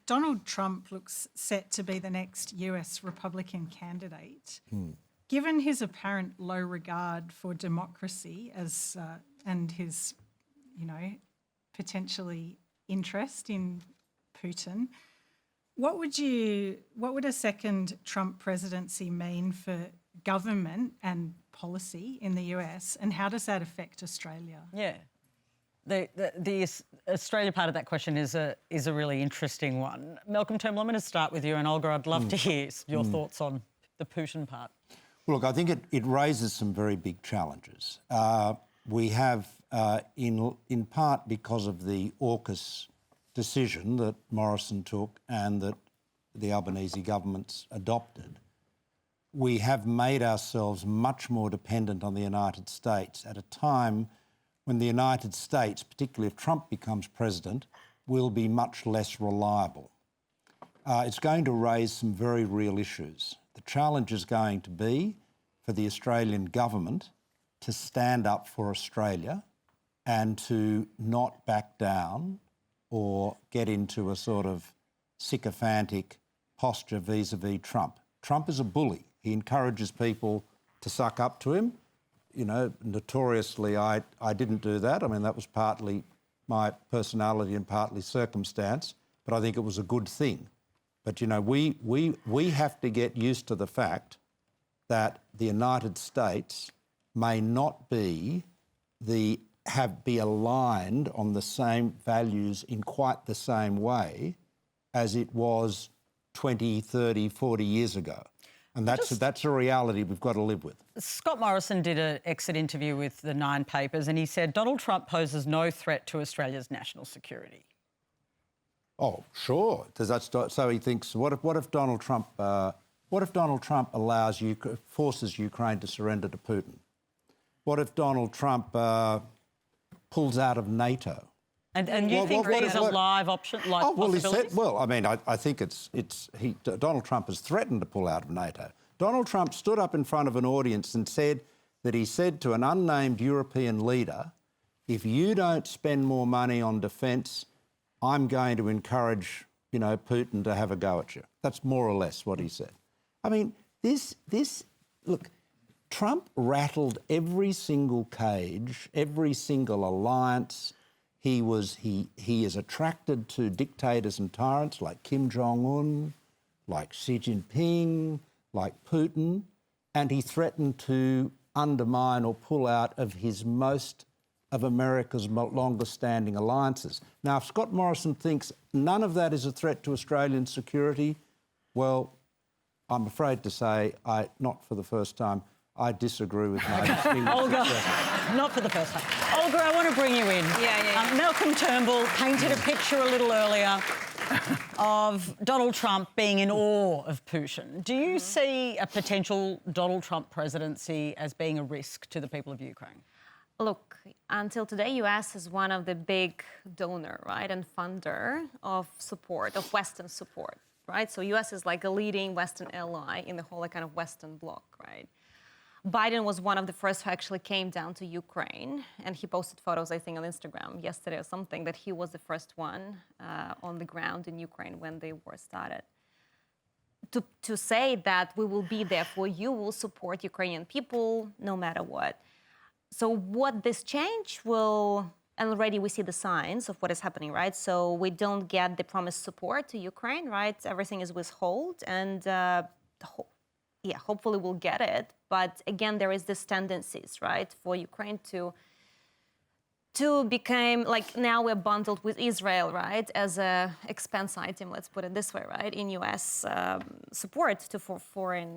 Donald Trump looks set to be the next US Republican candidate. Given his apparent low regard for democracy and his, potentially interest in Putin, what would a second Trump presidency mean for government and policy in the US, and how does that affect Australia? Yeah. The Australia part of that question is a really interesting one. Malcolm Turnbull, I'm going to start with you, and Olga, I'd love to hear your thoughts on the Putin part. Well, look, I think it raises some very big challenges. We have, in part because of the AUKUS decision that Morrison took and that the Albanese government's adopted, we have made ourselves much more dependent on the United States at a time when the United States, particularly if Trump becomes president, will be much less reliable. It's going to raise some very real issues. The challenge is going to be for the Australian government to stand up for Australia and to not back down or get into a sort of sycophantic posture vis-a-vis Trump. Trump is a bully. He encourages people to suck up to him. Notoriously, I didn't do that. I mean, that was partly my personality and partly circumstance, but I think it was a good thing. But, we have to get used to the fact that the United States may not be aligned on the same values in quite the same way as it was 20, 30, 40 years ago. And that's a reality we've got to live with. Scott Morrison did an exit interview with the Nine papers, and he said Donald Trump poses no threat to Australia's national security. Oh, sure. So he thinks, what if Donald Trump forces Ukraine to surrender to Putin? What if Donald Trump pulls out of NATO? And you think there's a live option, possibilities? I think Donald Trump has threatened to pull out of NATO. Donald Trump stood up in front of an audience and said that he said to an unnamed European leader, if you don't spend more money on defence, I'm going to encourage, Putin to have a go at you. That's more or less what he said. I mean, look, Trump rattled every single cage, every single alliance. He is attracted to dictators and tyrants like Kim Jong-un, like Xi Jinping, like Putin, and he threatened to undermine or pull out of America's longest-standing alliances. Now, if Scott Morrison thinks none of that is a threat to Australian security, well, I'm afraid to say, not for the first time, I disagree with my distinguished Olga, not for the first time. Olga, I want to bring you in. Yeah. Malcolm Turnbull painted a picture a little earlier of Donald Trump being in awe of Putin. Do you see a potential Donald Trump presidency as being a risk to the people of Ukraine? Look, until today, US is one of the big donor, right, and funder of support, of Western support, right? So US is like a leading Western ally in the whole kind of Western bloc, right? Biden was one of the first who actually came down to Ukraine, and he posted photos, I think, on Instagram yesterday or something, that he was the first one on the ground in Ukraine when the war started. To say that we will be there for you, will support Ukrainian people no matter what. So what this change will, and already we see the signs of what is happening, right? So we don't get the promised support to Ukraine, right? Everything is withheld, and hopefully we'll get it. But again, there is this tendencies, right, for Ukraine to become, like, now we're bundled with Israel, right, as a expense item, let's put it this way, right, in US support for foreign,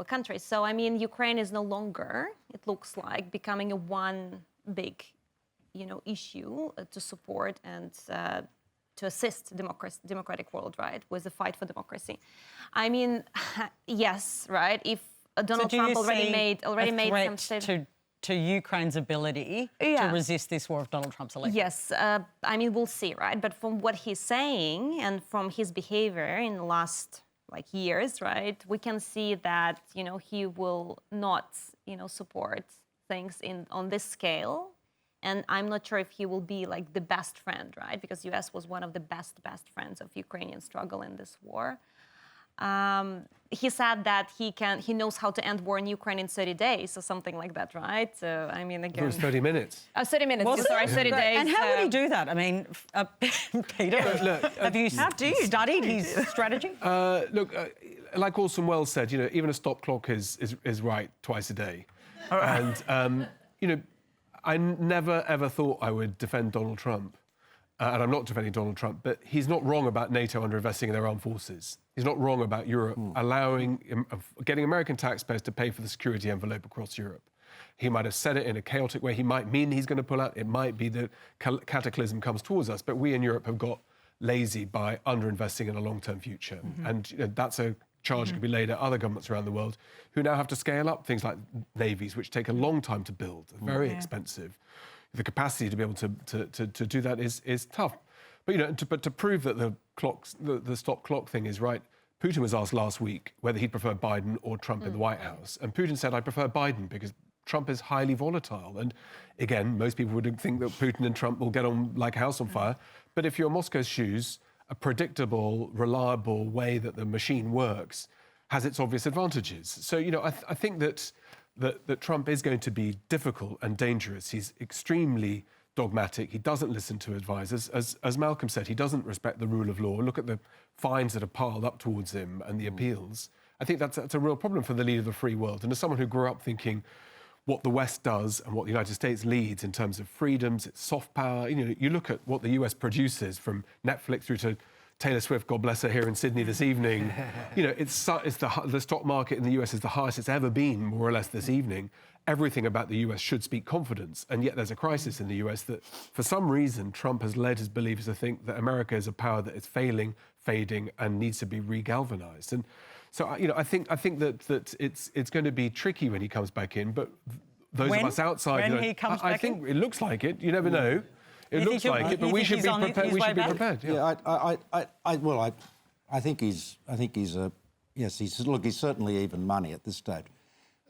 countries. So, I mean, Ukraine is no longer, it looks like, becoming a one big, issue to support and to assist democratic world, right, with the fight for democracy. I mean, yes, right, if Donald Trump already made some statements to Ukraine's ability to resist this war of Donald Trump's election. Yes, I mean, we'll see, right? But from what he's saying and from his behavior in the last years, right, we can see that he will not support things on this scale And I'm not sure if he will be like the best friend, right? Because US was one of the best friends of Ukrainian struggle in this war. He said that he knows how to end war in Ukraine in 30 days or something like that, right? So, I mean, again... It was 30 minutes. 30 minutes, sorry, 30 days. And how would he do that? I mean, Peter, have you studied his strategy? Like Orson Welles said, you know, even a stop clock is right twice a day. And, you know, I never, ever thought I would defend Donald Trump. And I'm not defending Donald Trump, but he's not wrong about NATO underinvesting in their armed forces. He's not wrong about Europe getting American taxpayers to pay for the security envelope across Europe. He might have said it in a chaotic way. He might mean he's going to pull out. It might be that cataclysm comes towards us. But we in Europe have got lazy by underinvesting in a long-term future. And you know, that's a charge that could be laid at other governments around the world who now have to scale up things like navies, which take a long time to build, very expensive. The capacity to be able to do that is tough. But, you know, to prove that the stop clock thing is right, Putin was asked last week whether he'd prefer Biden or Trump in the White House. And Putin said, I prefer Biden because Trump is highly volatile. And again, most people would think that Putin and Trump will get on like a house on fire. But if you're in Moscow's shoes, a predictable, reliable way that the machine works has its obvious advantages. So, you know, I think that Trump is going to be difficult and dangerous. He's extremely dogmatic. He doesn't listen to advisors. As Malcolm said, he doesn't respect the rule of law. Look at the fines that are piled up towards him and the appeals. I think that's a real problem for the leader of the free world. And as someone who grew up thinking what the West does and what the United States leads in terms of freedoms, its soft power, you know, you look at what the US produces from Netflix through to Taylor Swift, God bless her, here in Sydney this evening. You know, it's the stock market in the US is the highest it's ever been, more or less, this evening. Everything about the US should speak confidence. And yet there's a crisis in the US that, for some reason, Trump has led his believers to think that America is a power that is failing, fading, and needs to be regalvanized. And so, you know, I think that it's going to be tricky when he comes back in. But those of us outside, when he comes I think it looks like it. You never know. It looks like it, but we should be prepared. We should be prepared. Yeah, I think he's yes. He's certainly even money at this stage.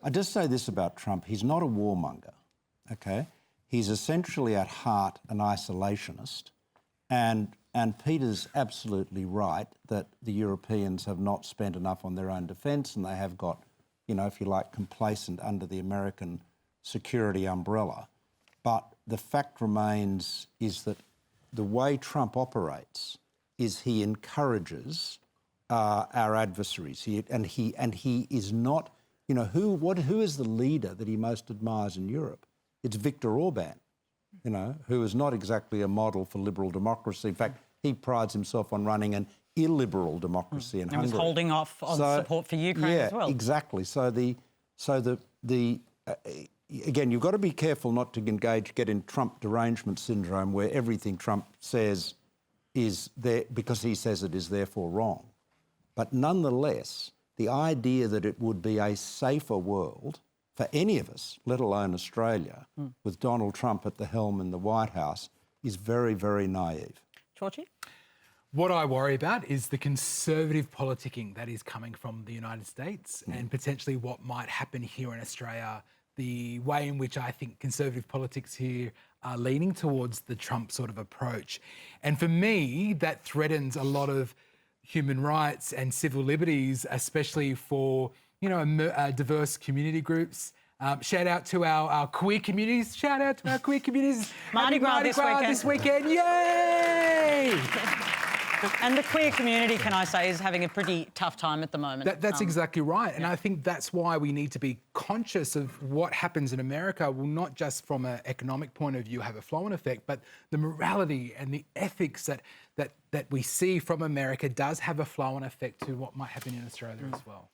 I just say this about Trump: he's not a warmonger. Okay, he's essentially at heart an isolationist, and Peter's absolutely right that the Europeans have not spent enough on their own defence, and they have got, you know, if you like, complacent under the American security umbrella. But the fact remains is that the way Trump operates is he encourages our adversaries. He is not, you know, who is the leader that he most admires in Europe? It's Viktor Orban, you know, who is not exactly a model for liberal democracy. In fact, he prides himself on running an illiberal democracy in Hungary. And was holding off on support for Ukraine as well. Yeah, exactly. Again, you've got to be careful not to get in Trump derangement syndrome where everything Trump says is there because he says it is therefore wrong. But nonetheless, the idea that it would be a safer world for any of us, let alone Australia, with Donald Trump at the helm in the White House is very, very naive. Jioji? What I worry about is the conservative politicking that is coming from the United States and potentially what might happen here in Australia, the way in which I think conservative politics here are leaning towards the Trump sort of approach. And for me, that threatens a lot of human rights and civil liberties, especially for, you know, diverse community groups. Shout out to our queer communities. Shout out to our queer communities. Mardi Gras this weekend. Yay! And the queer community, can I say, is having a pretty tough time at the moment. That's exactly right. And I think that's why we need to be conscious of what happens in America will not just from an economic point of view have a flow-on effect, but the morality and the ethics that we see from America does have a flow-on effect to what might happen in Australia as well.